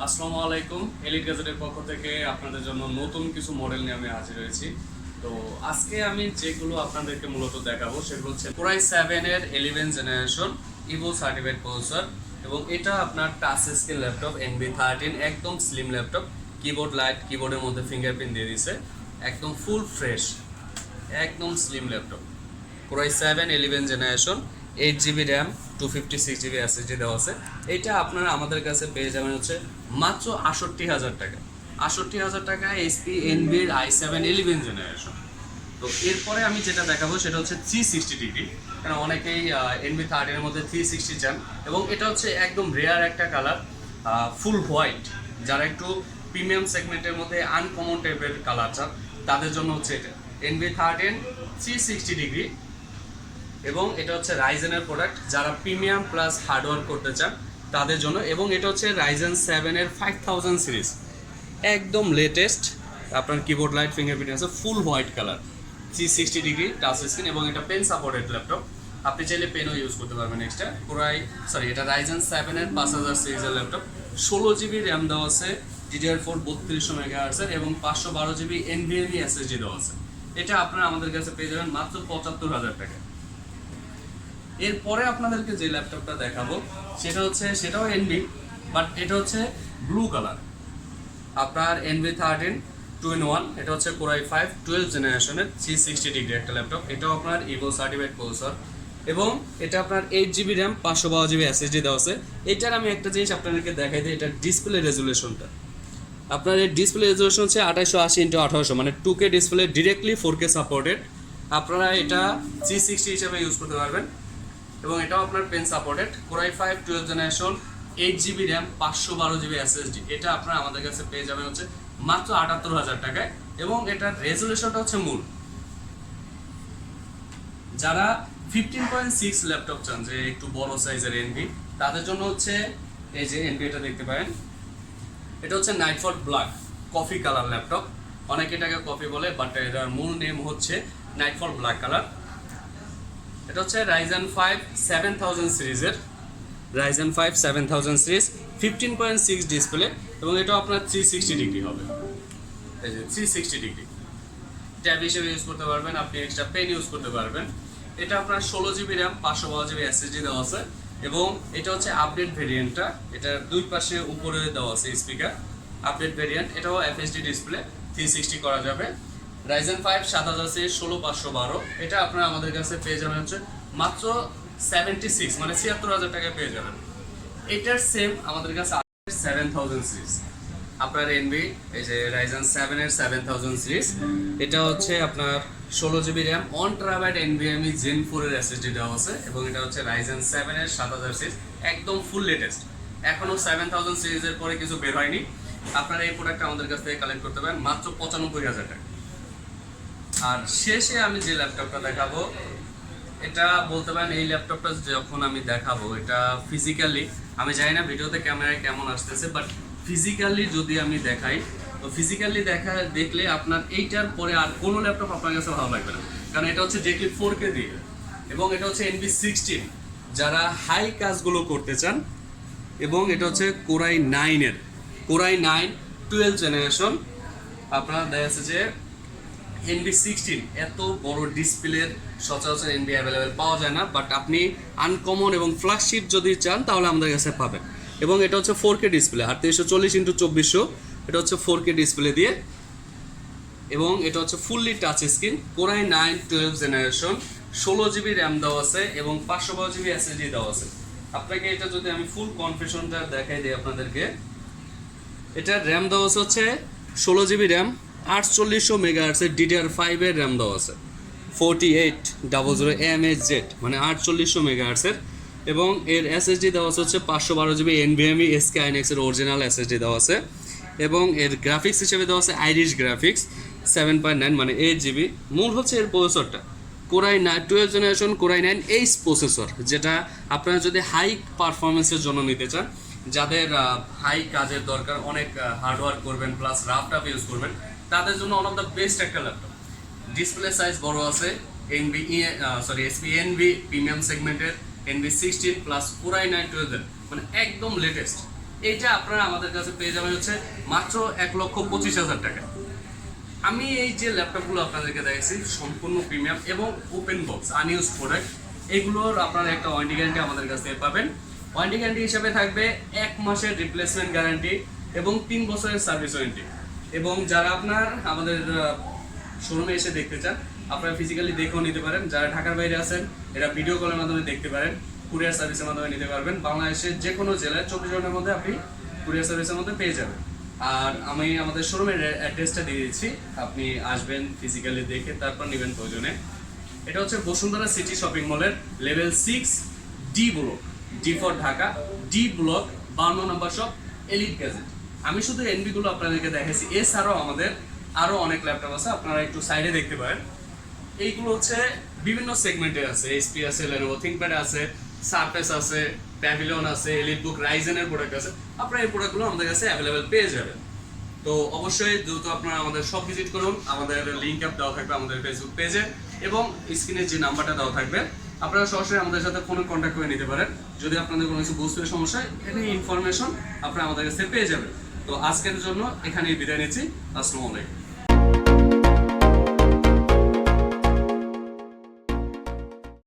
আসসালামু আলাইকুম। এলিট গ্যাজেটের পক্ষ থেকে আপনাদের জন্য নতুন কিছু মডেল নিয়ে আমি হাজির হয়েছি। তো আজকে আমি যেগুলো আপনাদেরকে মূলত দেখাবো সেগুলো হচ্ছে কোরাই 7 এর 11 জেনারেশন ইভো সার্টিফাইড প্রসেসর, এবং এটা আপনার টাচ স্ক্রিন ল্যাপটপ NB13, একদম স্লিম ল্যাপটপ। কিবোর্ড লাইট, কিবোর্ডের মধ্যে ফিঙ্গারপ্রিন্ট দিয়ে দিয়েছে, একদম ফুল ফ্রেশ, একদম slim laptop. Core i 7 11 generation, 8 GB RAM, 256 GB SSD দেওয়া আছে। এটা আপনারা আমাদের কাছে পেয়ে যাবেন হচ্ছে মাত্র 68,000 টাকা। 68,000 টাকা HP এনভির i7 11 জেনারেশন। তো এরপরে আমি যেটা দেখাবো সেটা হচ্ছে 360 ডিগ্রি, কারণ অনেকেই NB13 এর মধ্যে 360 চান, এবং এটা হচ্ছে একদম রেয়ার একটা কালার, ফুল হোয়াইট। যারা একটু প্রিমিয়াম সেগমেন্টের মধ্যে আনকমন টাইপের কালার চান তাদের জন্য হচ্ছে এটা NB13 360 ডিগ্রি, এবং এটা হচ্ছে রাইজেনের প্রোডাক্ট। যারা প্রিমিয়াম প্লাস হার্ডওয়ার্ক করতে চান তাদের জন্য, এবং এটা হচ্ছে রাইজেন 7 এর 5000 সিরিজ, একদম লেটেস্ট। আপনার কিবোর্ড লাইট, ফিঙ্গারপ্রিন্ট আছে, ফুল white colour, 360 degree touch screen, এবং এটা পেন সাপোর্টেড ল্যাপটপ। আপনি চাইলে পেনও ইউজ করতে পারবেন এক্সট্রা। এটা রাইজেন 7 এর 5000 সিরিজের ল্যাপটপ। 16 GB র্যাম দেওয়া আছে, DDR4 3200 MHz এর, এবং 512 GB NVMe SSD দেওয়া আছে। এটা আপনারা আমাদের কাছে পেয়ে যাবেন মাত্র 75,000 টাকা। এরপরে আপনাদেরকে যে ল্যাপটপটা দেখাবো সেটাও এনভি, বাট এটা হচ্ছে ব্লু কালার। আপনার NB13 2-in-1, এটা হচ্ছে কোরাই 5 12 জেনারেশনের 360 ডিগ্রি একটা ল্যাপটপ। এটাও আপনার ইভো সার্টিফাইড প্রসেসর, এবং এটা আপনার 8 GB র্যাম, 512 GB SSD দেওয়া আছে। এটার আমি একটা জিনিস আপনাদেরকে দেখাই দিই, এটার ডিসপ্লে রেজুলেশনটা। আপনার এই ডিসপ্লে রেজুলেশন হচ্ছে 2880x1800, মানে 2K display, directly 4K supported. আপনারা এটা 360 হিসেবে ইউজ করতে পারবেন, এবং এটাও আপনার pen supported. Core i 5 12 generation, 8 GB RAM, 512 GB SSD। এটা আপনারা আমাদের কাছে পেয়ে যাবেন হচ্ছে মাত্র 78,000 টাকায়, এবং এটার রেজুলেশনটা হচ্ছে মূল। যারা 15.6 ল্যাপটপ চান, যে একটু বড় সাইজের এনভি, তাদের জন্য হচ্ছে এই যে এনভি, এটা দেখতে পারেন। এটা হচ্ছে nightfall black coffee colour laptop. অনেকে এটাকে কফি বলে, বাট এটার মূল নেম হচ্ছে নাইটফল ব্ল্যাক কালার। এটা হচ্ছে রাইজেন 5 7000 সিরিজের, রাইজেন 5 7000 সিরিজ, 15.6 ডিসপ্লে, এবং এটা আপনার 360 ডিগ্রি হবে। এই যে 360 ডিগ্রি ট্যাব হিসেবে ইউজ করতে পারবেন, আপনি এক্সট্রা পেন ইউজ করতে পারবেন। এটা আপনার 16 GB র্যাম, 512 GB SSD দেওয়া আছে, এবং এটা হচ্ছে আপডেট ভেরিয়েন্টটা। এটার দুই পাশে উপরে দেওয়া আছে স্পিকার, আপডেট ভেরিয়েন্ট। এটাও FHD ডিসপ্লে, 360 করা যাবে। Ryzen 5 7000 series, 16512। এটা আপনারা আমাদের কাছে পেয়ে যাবেন হচ্ছে মাত্র 76, মানে 76,000 টাকায় পেয়ে যাবেন। এটার সেম আমাদের কাছে 7000 সিরিজ, আপনার এনবি, এই যে রাইজেন 7 এর 7000 সিরিজ। এটা হচ্ছে আপনার 16 GB RAM, 1TB NVMe Gen 4 এর SSD দেওয়া আছে, এবং এটা হচ্ছে রাইজেন 7 এর 7000 সিরিজ, একদম ফুল লেটেস্ট। এখনো 7000 সিরিজের পরে কিছু বের হয়নি। আপনারা এই প্রোডাক্টটা আমাদের কাছ থেকে কালেক্ট করতে পারেন মাত্র 95,000 টাকা। আর শেষে আমি যে ল্যাপটপটা দেখাবো, এটা বলতে পারেন এই ল্যাপটপটা যখন আমি দেখাবো, এটা ফিজিক্যালি, আমি জানি না ভিডিওতে ক্যামেরায় কেমন আসতেছে, বাট ফিজিক্যালি যদি আমি দেখাই, তো ফিজিক্যালি দেখলে আপনার এইটার পরে আর কোনো ল্যাপটপ আপনার কাছে ভালো লাগবে না, কারণ এটা হচ্ছে ডিরেক্টলি 4K দিয়ে, এবং এটা হচ্ছে NB16, যারা হাই কাজগুলো করতে চান। এবং এটা হচ্ছে কোরাই 9 12 জেনারেশন। আপনার দেখা যাচ্ছে যে NB16 এত বড় ডিসপ্লের সচরাচর এনবি অ্যাভেলেবেল পাওয়া যায় না, বাট আপনি আনকমন এবং ফ্ল্যাগশিপ যদি চান তাহলে আমাদের কাছে পাবেন। এবং এটা হচ্ছে 4K ডিসপ্লে, 3840x2400, এটা হচ্ছে 4K ডিসপ্লে দিয়ে, এবং এটা হচ্ছে fully touch screen. Core i 9 12 generation, 16 GB RAM দেওয়া আছে, এবং 512 GB SSD দেওয়া আছে। আপনাকে এটা যদি আমি ফুল কনফিগারেশনটা দেখাই দিই আপনাদেরকে, এটা র্যাম দেওয়া হচ্ছে 16 GB র্যাম, 4800 MHz এর DDR5 এর র্যাম দেওয়া আছে, 4800 mHz, মানে 4800 MHz এর, এবং এর SSD দেওয়া হচ্ছে 512 GB NVMe SKINX এর অরিজিনাল SSD দেওয়া আছে, এবং এর গ্রাফিক্স হিসেবে দেওয়া আছে আইরিশ গ্রাফিক্স 7.9, মানে 8 GB। মূল হচ্ছে এর প্রসেসরটা Core i 12 generation Core i 9 H processor, যেটা আপনারা যদি হাই পারফরমেন্সের জন্য নিতে চান, যাদের হাই কাজের দরকার, অনেক হার্ডওয়ার্ক করবেন প্লাস রাফটাপ ইউজ করবেন, তাদের জন্য ওয়ান অফ দ্য বেস্ট একটা ল্যাপটপ। ডিসপ্লে সাইজ বড় আছে, SP এনভি প্রিমিয়াম সেগমেন্টের NB16 প্লাস কোরাই 9 12, মানে একদম লেটেস্ট। এইটা আপনারা আমাদের কাছে পেয়ে যাবেন হচ্ছে মাত্র 1,25,000 টাকা। আমি এই যে ল্যাপটপগুলো আপনাদেরকে দেখাচ্ছি সম্পূর্ণ প্রিমিয়াম এবং ওপেন বক্স আনইউজ প্রোডাক্ট, এগুলোর আপনারা একটা ওয়ারেন্টি গ্যারান্টি আমাদের কাছ থেকে পাবেন। ওয়ারেন্টি গ্যারান্টি হিসাবে থাকবে 1 মাসের রিপ্লেসমেন্ট গ্যারান্টি এবং 3 বছরের সার্ভিস ওয়ারেন্টি। এবং যারা আপনার আমাদের শোরুমে এসে দেখতে চান, আপনারা ফিজিক্যালি দেখেও নিতে পারেন। যারা ঢাকার বাইরে আছেন, এরা ভিডিও কলের মাধ্যমে দেখতে পারেন, কুরিয়ার সার্ভিসের মাধ্যমে নিতে পারবেন। বাংলাদেশের যে কোনো জেলায় 24 ঘন্টার মধ্যে আপনি কুরিয়ার সার্ভিসের মধ্যে পেয়ে যাবেন। আর আমি আমাদের শোরুমের অ্যাড্রেসটা দিয়ে দিচ্ছি, আপনি আসবেন ফিজিক্যালি দেখে তারপর নেবেন প্রয়োজনে। এটা হচ্ছে বসুন্ধরা সিটি শপিং মলের level 6 D block, D for Dhaka, D block 52 number shop, elite gadget. আমি শুধু এনবি গুলো আপনাদেরকে দেখাইছি, এছাড়াও আমাদের আরো অনেক ল্যাপটপ আছে, আপনারা একটু সাইডে দেখতে পারেন। এইগুলো হচ্ছে বিভিন্ন সেগমেন্টে আছে, এইচপি আছে, লেনোভো থিংকপ্যাড আছে, সারফেস আছে, প্যাভিলিয়ন আছে, এলিটবুক রাইজেনের প্রোডাক্ট আছে। আপনারা এই প্রোডাক্টগুলো আমাদের কাছে অ্যাভেলেবেল পেয়ে যাবেন। তো অবশ্যই দ্রুত আপনারা আমাদের সব ভিজিট করুন। আমাদের লিঙ্ক আপ দেওয়া থাকবে আমাদের ফেসবুক পেজে এবং স্ক্রিনে যে নাম্বারটা দেওয়া থাকবে, আপনারা সরাসরি আমাদের সাথে ফোনে কন্ট্যাক্ট করে নিতে পারেন। যদি আপনাদের কোনো কিছু বুঝতে সমস্যা হয়, এনি ইনফরমেশন আপনারা আমাদের কাছে পেয়ে যাবেন। তো আজকের জন্য এখানেই বিদায় নিচ্ছি। আসসালামু আলাইকুম।